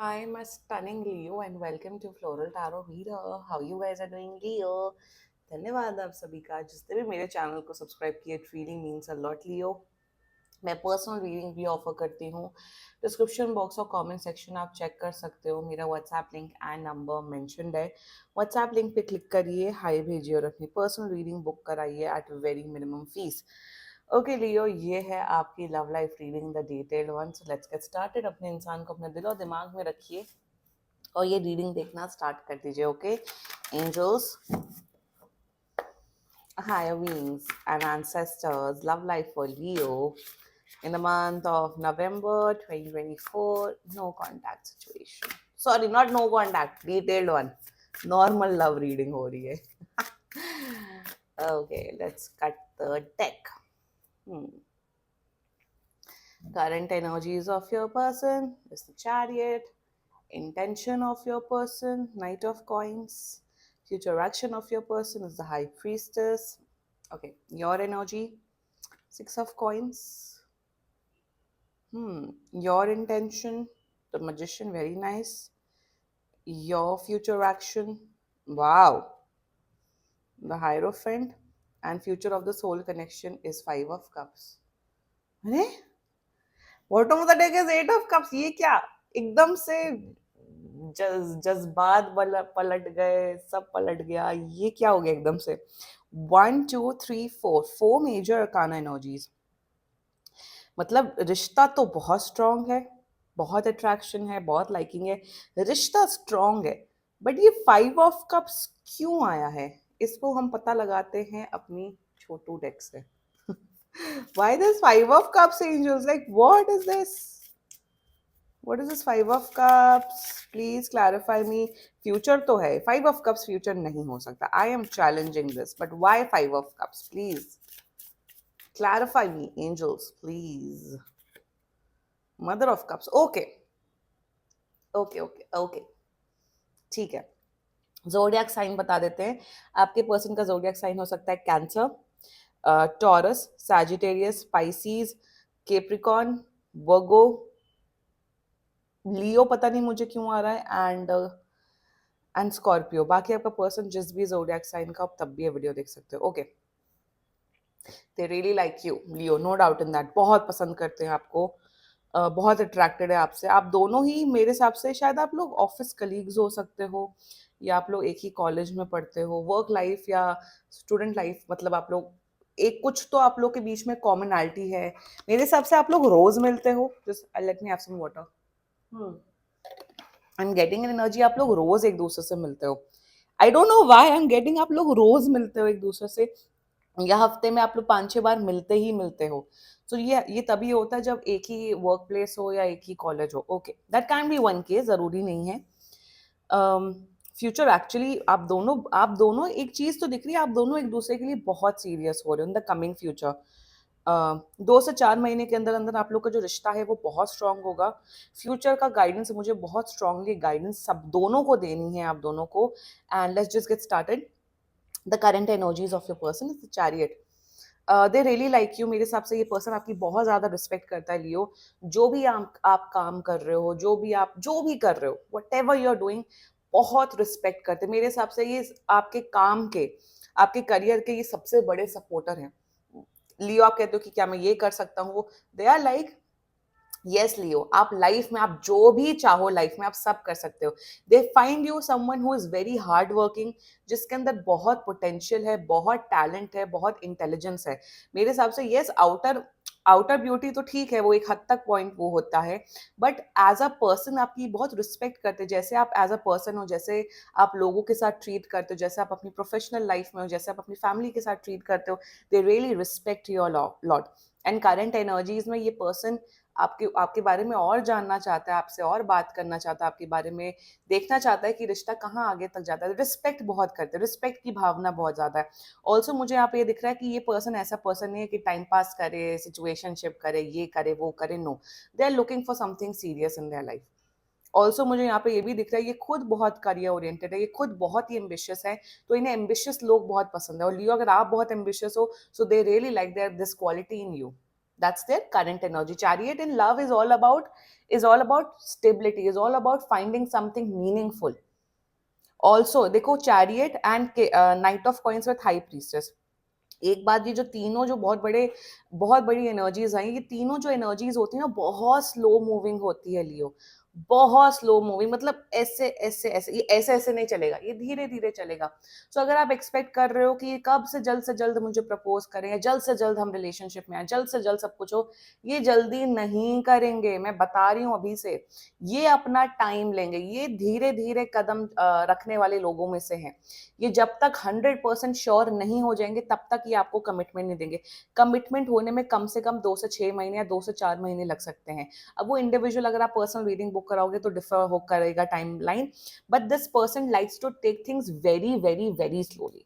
Hi, my stunning Leo, and welcome to Floral Tarot Reader. How you guys are doing, Leo? धन्यवाद आप सभी का जिसने भी मेरे चैनल को सब्सक्राइब किया. It really means a lot, Leo. मैं पर्सनल रीडिंग भी ऑफर करती हूँ. डिस्क्रिप्शन बॉक्स और कमेंट सेक्शन आप चेक कर सकते हो. मेरा WhatsApp link and number mentioned है. व्हाट्सएप लिंक पे क्लिक करिए, हाई भेजिए और अपनी पर्सनल रीडिंग बुक कराइए at very minimum fees. Okay Leo, ये है आपकी love life reading, the detailed one. So let's get started. अपने इंसान को अपने दिल और दिमाग में रखिए और ये रीडिंग देखना स्टार्ट कर दीजिए. Okay angels, higher beings and ancestors, love life for Leo in the month of November 2024. No contact situation. Sorry, not no contact, detailed one. Normal love reading हो रही है. Okay, let's cut the deck. Current energies of your person is the Chariot. Intention of your person, Knight of Coins. Future action of your person is the High Priestess. Okay, your energy, Six of Coins. Your intention, the Magician, very nice. Your future action, wow, the Hierophant. And future of the soul connection is Five of Cups. अरे bottom of the deck is eight of cups. ये क्या एकदम से जज्बात पलट गए, सब पलट गया. ये क्या हो गया एकदम से? 1 2 3 4 4 मेजर अरकाना एनर्जीज. मतलब रिश्ता तो बहुत स्ट्रांग है, बहुत अट्रैक्शन है, बहुत लाइकिंग है, रिश्ता स्ट्रांग है. बट ये 5 ऑफ कप्स क्यों आया है, इसको हम पता लगाते हैं अपनी छोटू डेक से. Why this 5 of cups, angels? Like, what is this? What is this 5 of cups? Please clarify me. Future तो है, 5 of cups future नहीं हो सकता. I am challenging this, but why 5 of cups? Please clarify me, angels, please. Mother of cups. Okay, okay, okay, okay. ठीक है. Zodiac sign बता देते हैं. आपके पर्सन का जोडियक साइन हो सकता है Cancer, Taurus, Sagittarius, Pisces, Capricorn, Virgo, Leo पता नहीं मुझे क्यों आ रहा है, एंड स्कॉर्पियो. बाकी आपका पर्सन जिस भी जोडियक साइन का, आप तब भी ये वीडियो देख सकते हो. Okay, they really like you Leo, no doubt in that. बहुत पसंद करते हैं आपको, बहुत अट्रैक्टेड है आपसे. आप दोनों ही मेरे हिसाब से शायद आप लोग ऑफिस कलीग्स हो सकते हो, या आप लोग एक ही कॉलेज में पढ़ते हो. वर्क लाइफ या स्टूडेंट लाइफ, मतलब आप लोग एक कुछ तो आप लोग के बीच में कॉमनैलिटी है. मेरे हिसाब से आप लोग रोज मिलते हो. Just let me have some water. I am getting an energy, आप लोग रोज एक दूसरे से मिलते हो. I don't know why I am getting, आप लोग रोज मिलते हो एक दूसरे से, या हफ्ते में आप लोग 5 6 बार मिलते ही मिलते हो. तो ये तभी होता है जब एक ही वर्क प्लेस हो या एक ही कॉलेज हो. Okay, that can be one case, जरूरी नहीं है. फ्यूचर एक्चुअली आप दोनों एक चीज तो दिख रही है, आप दोनों एक दूसरे के लिए बहुत सीरियस हो रहे हो इन द कमिंग फ्यूचर. 2 से 4 महीने के अंदर अंदर आप लोग का जो रिश्ता है वो बहुत स्ट्रांग होगा. फ्यूचर का गाइडेंस मुझे बहुत स्ट्रांगली गाइडेंस सब दोनों को देनी है, आप दोनों को. And let's just get started. The current energies of your person is the chariot. They really like you. मेरे हिसाब से ये पर्सन आपकी बहुत ज्यादा रिस्पेक्ट करता है लियो. जो भी आप काम कर रहे हो, जो भी कर रहे हो, whatever you are doing, बहुत रिस्पेक्ट करते हैं. मेरे हिसाब से ये आपके काम के, आपके करियर के ये सबसे बड़े सपोर्टर हैं. लियो, आप कहते हो कि क्या मैं ये कर सकता हूँ, दे आर लाइक यस लियो, आप लाइफ में आप जो भी चाहो लाइफ में आप सब कर सकते हो. They find you someone who is very hard working, जिसके अंदर बहुत पोटेंशियल है, बहुत टैलेंट है, बहुत इंटेलिजेंस है. मेरे हिसाब से यस, आउटर आउटर ब्यूटी तो ठीक है, वो एक हद तक पॉइंट वो होता है. बट एज अ पर्सन आपकी बहुत रिस्पेक्ट करते हैं. जैसे आप एज अ पर्सन हो, जैसे आप लोगों के साथ ट्रीट करते हो, जैसे आप अपनी प्रोफेशनल लाइफ में हो, जैसे आप अपनी फैमिली के साथ ट्रीट करते हो, they really respect your lot. And current energies में ये पर्सन आपके आपके बारे में और जानना चाहता है, आपसे और बात करना चाहता है, आपके बारे में देखना चाहता है कि रिश्ता कहाँ आगे तक जाता है. रिस्पेक्ट बहुत करते हैं, रिस्पेक्ट की भावना बहुत ज्यादा है. ऑल्सो मुझे यहाँ पे ये दिख रहा है कि ये पर्सन ऐसा पर्सन नहीं है कि टाइम पास करे, सिचुएशनशिप करे, ये करे वो करे. No, they are looking for something serious in their life. Also मुझे यहाँ पे ये भी दिख रहा है ये खुद बहुत करियर ओरिएंटेड है, ये खुद बहुत ही एम्बिशियस है. तो इन्हें एम्बिशियस लोग बहुत पसंद है. और लियो, अगर आप बहुत एम्बिशियस हो, so they really like their this quality in you. That's their current energy. Chariot in love is all about stability, is all about finding something meaningful. Also देखो, chariot and night of coins with high priestess, एक बात, ये जो तीनों जो बहुत बड़ी energies आई, ये तीनों जो एनर्जीज होती है ना, बहुत स्लो मूविंग होती है लियो, बहुत स्लो मूविंग, मतलब ऐसे ऐसे ऐसे, ये ऐसे ऐसे नहीं चलेगा, ये धीरे धीरे चलेगा. सो अगर आप एक्सपेक्ट कर रहे हो कि कब से जल्द मुझे प्रपोज करें, या जल्द से जल्द हम रिलेशनशिप में आए, जल्द से जल्द सब कुछ हो, ये जल्दी नहीं करेंगे, मैं बता रही हूँ अभी से. ये अपना टाइम लेंगे, ये धीरे धीरे कदम रखने वाले लोगों में से हैं. ये जब तक 100% श्योर नहीं हो जाएंगे तब तक ये आपको कमिटमेंट नहीं देंगे. कमिटमेंट होने में कम से कम 2 से 6 महीने या 2 से 4 महीने लग सकते हैं. अब वो इंडिविजुअल, अगर आप पर्सनल रीडिंग बुक कराओगे तो डिफर हो करेगा timeline, but this person likes to take things very very very slowly.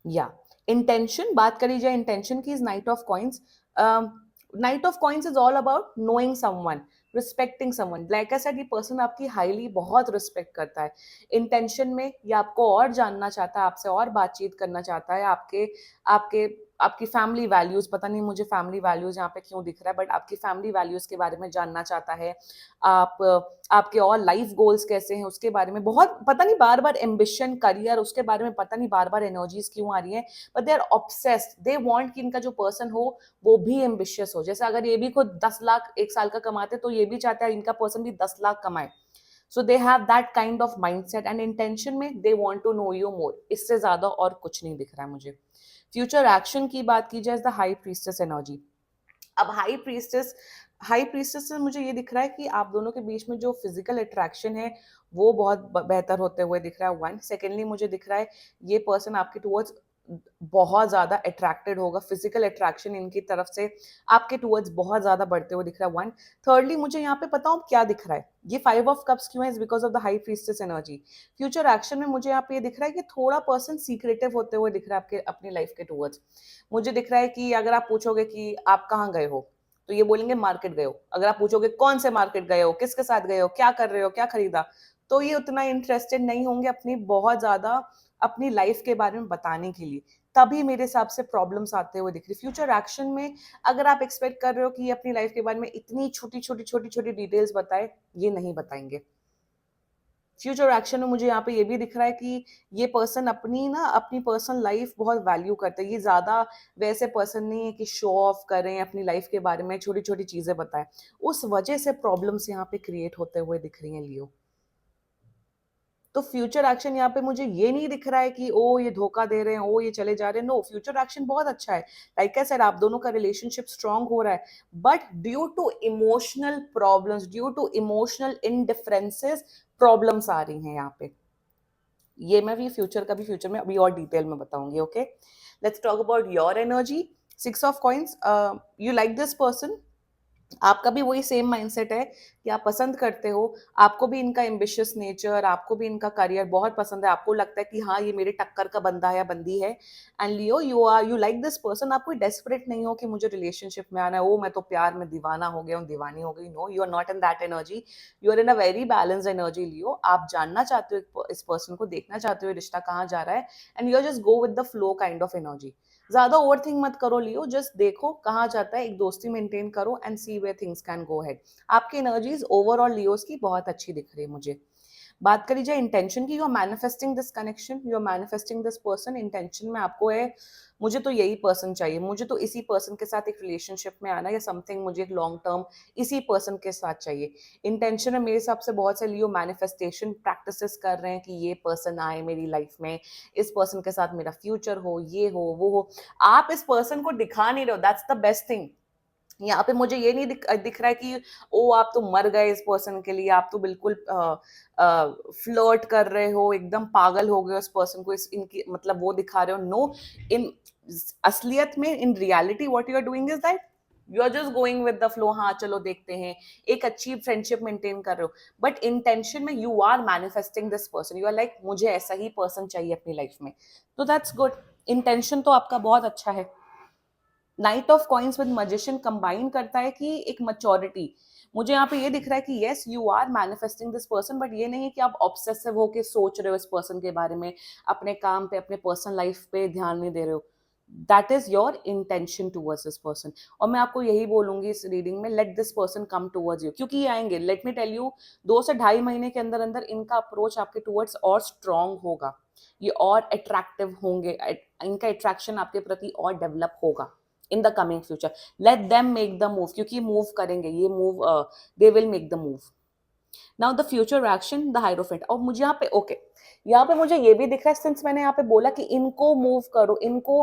या इंटेंशन, बात करी जाए इंटेंशन की, is knight of coins. Knight of coins is all about knowing someone, respecting someone. Like I said, ये person आपकी highly बहुत respect करता है. इंटेंशन में ये आपको और जानना चाहता है, आपसे और बातचीत करना चाहता है, आपके आपके आपकी फैमिली वैल्यूज, पता नहीं मुझे फैमिली वैल्यूज यहाँ पे क्यों दिख रहा है, बट आपकी फैमिली वैल्यूज के बारे में जानना चाहता है. आप आपके और लाइफ गोल्स कैसे हैं उसके बारे में, बहुत पता नहीं, बार बार एम्बिशन, करियर, उसके बारे में पता नहीं बार बार एनर्जीज क्यों आ रही है. But they are obsessed, they want कि इनका जो पर्सन हो वो भी एम्बिशियस हो. जैसे अगर ये भी खुद 10 लाख एक साल का कमाते, तो ये भी चाहता है इनका पर्सन भी 10 लाख कमाए. So they have that kind of mindset, and intention में they want to know you more. इससे ज्यादा और कुछ नहीं दिख रहा है मुझे. फ्यूचर एक्शन की बात की जाए, द हाई प्रीस्टेस एनर्जी. अब हाई प्रीस्टेस से मुझे ये दिख रहा है कि आप दोनों के बीच में जो फिजिकल अट्रैक्शन है वो बहुत बेहतर होते हुए दिख रहा है. वन, सेकेंडली मुझे दिख रहा है ये पर्सन आपके टुवर्ड्स बहुत ज्यादा अट्रैक्टेड होगा, फिजिकल अट्रैक्शन इनकी तरफ से आपके टुवर्ड्स बहुत ज्यादा बढ़ते हुए दिख रहा है. वन, थर्डली मुझे यहाँ पे पता हूँ क्या दिख रहा है, ये 5 ऑफ कप्स क्यों है, because of the high priestess energy. Future action में मुझे यहाँ पे ये दिख रहा है कि थोड़ा पर्सन सीक्रेटिव होते हुए दिख रहा है आपके अपनी लाइफ के टुवर्ड्स. मुझे दिख रहा है कि अगर आप पूछोगे कि आप कहाँ गए हो, तो ये बोलेंगे मार्केट गए हो. अगर आप पूछोगे कौन से मार्केट गए हो, किसके साथ गए हो, क्या कर रहे हो, क्या खरीदा, तो ये उतना इंटरेस्टेड नहीं होंगे अपनी बहुत ज्यादा अपनी लाइफ के बारे में बताने के लिए. तभी मेरे हिसाब से प्रॉब्लम्स आते हुए दिख रही. फ्यूचर एक्शन में अगर आप एक्सपेक्ट कर रहे हो कि ये अपनी लाइफ के बारे में इतनी छोटी छोटी छोटी छोटी डिटेल्स बताए, ये नहीं बताएंगे. फ्यूचर एक्शन में मुझे यहाँ पे ये भी दिख रहा है कि ये पर्सन अपनी पर्सनल लाइफ बहुत वैल्यू करते हैं. ये ज्यादा वैसे पर्सन नहीं है कि शो ऑफ करें, अपनी लाइफ के बारे में छोटी छोटी चीजें बताएं. उस वजह से प्रॉब्लम्स यहाँ पे क्रिएट होते हुए दिख रही हैं लियो. तो फ्यूचर एक्शन यहाँ पे मुझे ये नहीं दिख रहा है कि ओ ये धोखा दे रहे हैं, ओ ये चले जा रहे हैं. नो, फ्यूचर एक्शन बहुत अच्छा है. लाइक आई सेड, आप दोनों का रिलेशनशिप स्ट्रांग हो रहा है, but due to emotional problems, due to emotional indifferences, problems आ रही हैं यहाँ पे. ये मैं भी फ्यूचर में अभी और डिटेल में बताऊंगी. Okay, let's talk about your energy. 6 of coins, you like this person. आपका भी वही सेम माइंडसेट है कि आप पसंद करते हो, आपको भी इनका एम्बिशियस नेचर, आपको भी इनका करियर बहुत पसंद है, आपको लगता है कि हाँ ये मेरे टक्कर का बंदा है या बंदी है. And Leo, you like this person. आप कोई डेस्परेट नहीं हो कि मुझे रिलेशनशिप में आना है, वो मैं तो प्यार में दीवाना हो गया हूँ, दीवानी हो गई. No, you are not in that energy. You are in a very balance energy Leo. आप जानना चाहते हो इस पर्सन को, देखना चाहते हो रिश्ता कहाँ जा रहा है, and you are just go with the flow kind of energy. ज्यादा ओवर थिंक मत करो लियो, जस्ट देखो कहाँ जाता है, एक दोस्ती मेंटेन करो and see where things can go head. आपकी एनर्जीज ओवरऑल लियोस की बहुत अच्छी दिख रही है मुझे. बात करी जाए इंटेंशन की, you are manifesting this connection, you are manifesting this person. Intention में आपको है मुझे तो यही पर्सन चाहिए, मुझे तो इसी पर्सन के साथ एक रिलेशनशिप में आना, या समथिंग मुझे एक लॉन्ग टर्म इसी पर्सन के साथ चाहिए. इंटेंशन में मेरे हिसाब से बहुत से लियो मैनिफेस्टेशन प्रैक्टिसेस कर रहे हैं कि ये पर्सन आए मेरी लाइफ में, इस पर्सन के साथ मेरा फ्यूचर हो, ये हो वो हो. आप इस पर्सन को दिखा नहीं रहे हो, दैट्स द बेस्ट थिंग. यहाँ पे मुझे ये नहीं दिख रहा है कि ओ आप तो मर गए इस पर्सन के लिए, आप तो बिल्कुल फ्लर्ट कर रहे हो, एकदम पागल हो गए उस पर्सन को, इनकी मतलब वो दिखा रहे हो. नो, इन असलियत में, in reality what you are doing is that you are just going with the flow. हाँ चलो देखते हैं, एक अच्छी फ्रेंडशिप मेंटेन कर रहे हो, बट इंटेंशन में you are manifesting this person. You are like मुझे ऐसा ही पर्सन चाहिए अपनी लाइफ में. तो दैट्स गुड. इंटेंशन तो आपका बहुत अच्छा है. Night of coins with magician combine करता है कि एक मैच्योरिटी. मुझे यहाँ पे ये दिख रहा है कि yes you are manifesting this person, but ये नहीं है कि आप ऑब्सेसिव होके सोच रहे हो इस पर्सन के बारे में, अपने काम पे, अपने पर्सनल लाइफ पे ध्यान नहीं दे रहे हो. That is your intention towards this person. और मैं आपको यही बोलूंगी इस रीडिंग में, let this person come towards you, क्योंकि ये आएंगे, लेट मी टेल यू, 2 से 2.5 महीने के अंदर अंदर इनका अप्रोच आपके टूवर्ड्स और स्ट्रांग होगा, ये और अट्रैक्टिव होंगे, इनका अट्रैक्शन आपके प्रति और डेवलप होगा in the coming future. Let them make the move, क्योंकि मूव करेंगे ये move, they will make the move. Now the future action the hierophant. और मुझे यहाँ पे ओके, यहाँ पे मुझे ये भी दिख रहा है, सिंस मैंने यहाँ पे बोला कि इनको मूव करो, इनको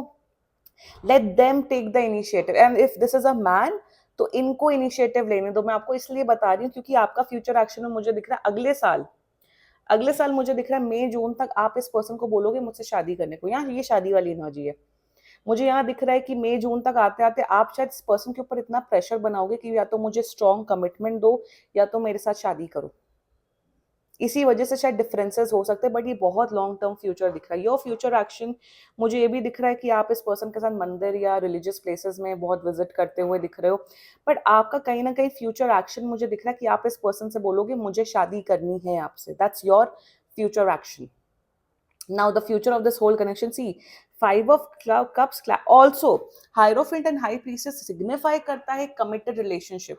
let them take the initiative, and if this is a man तो इनको इनिशिएटिव लेने दो। मैं आपको इसलिए बता रही हूँ क्योंकि आपका फ्यूचर एक्शन में मुझे दिख रहा है अगले साल, अगले साल मुझे दिख रहा है मई जून तक आप इस पर्सन को बोलोगे मुझसे शादी करने को। यहाँ ये शादी वाली एनर्जी है। मुझे यहाँ दिख रहा है कि मई जून तक आते आते आप शायद इस पर्सन के ऊपर इतना प्रेशर बनाओगे कि या तो मुझे स्ट्रॉन्ग कमिटमेंट दो या तो मेरे साथ शादी करो। इसी वजह से शायद डिफरेंसेस हो सकते हैं, बट ये बहुत लॉन्ग टर्म फ्यूचर दिख रहा है। योर फ्यूचर एक्शन, मुझे ये भी दिख रहा है कि आप इस पर्सन के साथ मंदिर या रिलीजियस प्लेसेस में बहुत विजिट करते हुए दिख रहे हो, बट आपका कहीं ना कहीं फ्यूचर एक्शन मुझे दिख रहा है कि आप इस पर्सन से बोलोगे मुझे शादी करनी है आपसे। That's your future action. Now the future of this whole connection, see, 5 of cups, also hierophant and high priestess signify करता है committed relationship।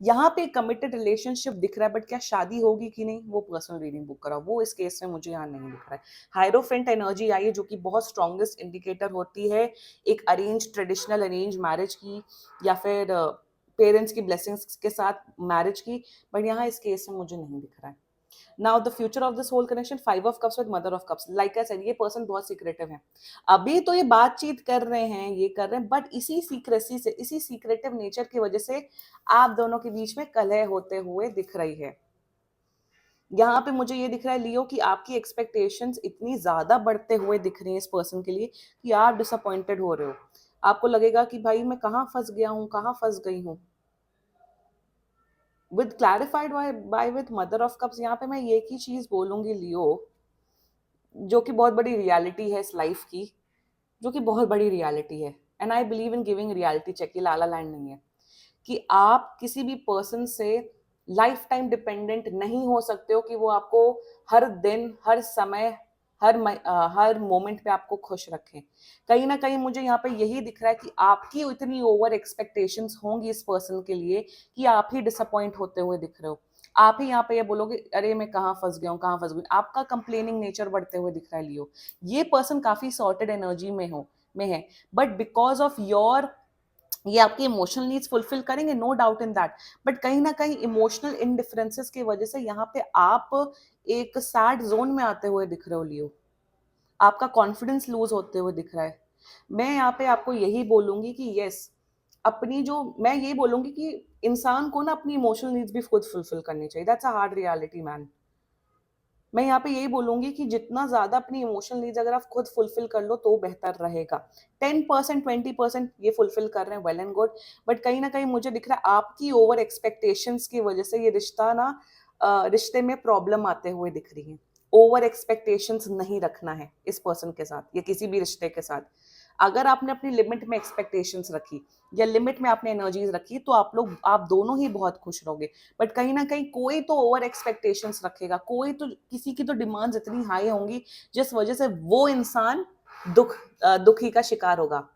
यहाँ पे कमिटेड रिलेशनशिप दिख रहा है, बट क्या शादी होगी कि नहीं वो पर्सनल रीडिंग बुक करा, वो इस केस में मुझे यहाँ नहीं दिख रहा है। हाइरोफेंट एनर्जी आई है जो कि बहुत स्ट्रॉन्गेस्ट इंडिकेटर होती है एक अरेंज, ट्रेडिशनल अरेंज मैरिज की, या फिर पेरेंट्स की ब्लेसिंग्स के साथ मैरिज की, बट यहाँ इस केस में मुझे नहीं दिख रहा है। Now the future of this whole connection, 5 of cups with mother of cups. Like I said, ये पर्सन बहुत सीक्रेटिव है। अभी तो ये बातचीत कर रहे हैं, ये कर रहे हैं, बट इसी सीक्रेसी से, इसी सीक्रेटिव नेचर की वजह से आप दोनों के बीच में कलह होते हुए दिख रही है। यहाँ पे मुझे ये दिख रहा है लियो कि आपकी एक्सपेक्टेशंस इतनी ज्यादा बढ़ते हुए दिख रही हैं इस पर्सन के लिए कि आप डिसअपॉइंटेड हो रहे हो। आपको लगेगा कि भाई मैं कहाँ फंस गया हूँ, कहाँ फंस गई हूँ। With clarified by with mother of cups, यहाँ पे मैं ये की चीज बोलूंगी लियो, जो कि बहुत बड़ी रियलिटी है इस लाइफ की, जो कि बहुत बड़ी रियलिटी है, and I believe in giving reality check, ये लाला लैंड नहीं है, कि आप किसी भी पर्सन से लाइफ टाइम डिपेंडेंट नहीं हो सकते हो कि वो आपको हर दिन, हर समय, हर मोमेंट पे आपको खुश रखें। कहीं ना कहीं मुझे यहाँ पे यही दिख रहा है कि आपकी इतनी ओवर एक्सपेक्टेशंस होंगी इस पर्सन के लिए कि आप ही डिसअपॉइंट होते हुए दिख रहे हो। आप ही यहाँ पे ये बोलोगे अरे मैं कहाँ फंस गया हूँ, कहाँ फंस गई। आपका कंप्लेनिंग नेचर बढ़ते हुए दिख रहा है लियो। ये पर्सन काफी सॉर्टेड एनर्जी में है, बट बिकॉज ऑफ योर, ये आपकी इमोशनल नीड्स फुलफिल करेंगे, no doubt in that, but कहीं ना कहीं इमोशनल इनडिफरेंसेस की वजह से यहाँ पे आप एक सैड जोन में आते हुए दिख रहे हो लियो। आपका कॉन्फिडेंस लूज होते हुए दिख रहा है। मैं यहाँ पे आपको यही बोलूंगी कि यस, अपनी जो, मैं यही बोलूंगी कि इंसान को ना अपनी इमोशनल नीड्स भी खुद फुलफिल करनी चाहिए। That's a hard reality man. मैं यहाँ पे यही बोलूंगी कि जितना ज्यादा अपनी इमोशनल नीड्स अगर आप खुद फुलफिल कर लो तो बेहतर रहेगा। 10%, 20% ये फुलफिल कर रहे हैं, वेल एंड गुड, बट कहीं ना कहीं मुझे दिख रहा है आपकी ओवर एक्सपेक्टेशंस की वजह से ये रिश्ता ना, रिश्ते में प्रॉब्लम आते हुए दिख रही है। ओवर एक्सपेक्टेशंस नहीं रखना है इस पर्सन के साथ या किसी भी रिश्ते के साथ। अगर आपने अपनी लिमिट में एक्सपेक्टेशंस रखी या लिमिट में आपने एनर्जीज रखी तो आप दोनों ही बहुत खुश रहोगे। बट कहीं ना कहीं कोई तो ओवर एक्सपेक्टेशंस रखेगा, कोई तो, किसी की तो डिमांड्स इतनी हाई होंगी जिस वजह से वो इंसान दुखी का शिकार होगा।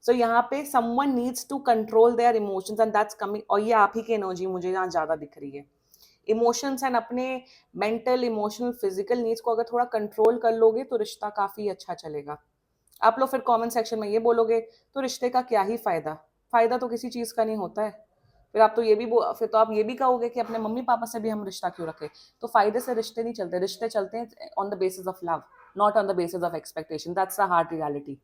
सो यहाँ पे someone needs to control their emotions and that's coming, और ये आप ही की एनर्जी मुझे यहाँ ज्यादा दिख रही है। इमोशंस एंड अपने मेंटल, इमोशनल, फिजिकल नीड्स को अगर थोड़ा कंट्रोल कर लोगे तो रिश्ता काफी अच्छा चलेगा। आप लोग फिर कमेंट सेक्शन में ये बोलोगे तो रिश्ते का क्या ही फायदा, फायदा तो किसी चीज का नहीं होता है। फिर आप तो ये भी फिर तो आप ये भी कहोगे कि अपने मम्मी पापा से भी हम रिश्ता क्यों रखें। तो फायदे से रिश्ते नहीं चलते, रिश्ते चलते हैं on the basis of love, not on the basis of expectation. That's the hard reality.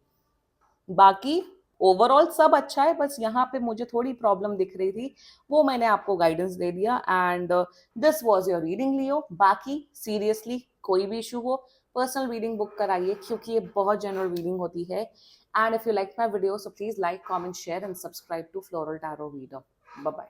बाकी ओवरऑल सब अच्छा है, बस यहाँ पे मुझे थोड़ी प्रॉब्लम दिख रही थी, वो मैंने आपको गाइडेंस दे दिया। And this was your reading Leo. बाकी सीरियसली कोई भी इशू हो पर्सनल रीडिंग बुक कराइए, क्योंकि ये बहुत जनरल रीडिंग होती है। And if you like my video so please like, comment, share and subscribe to floral tarot reader. Bye bye.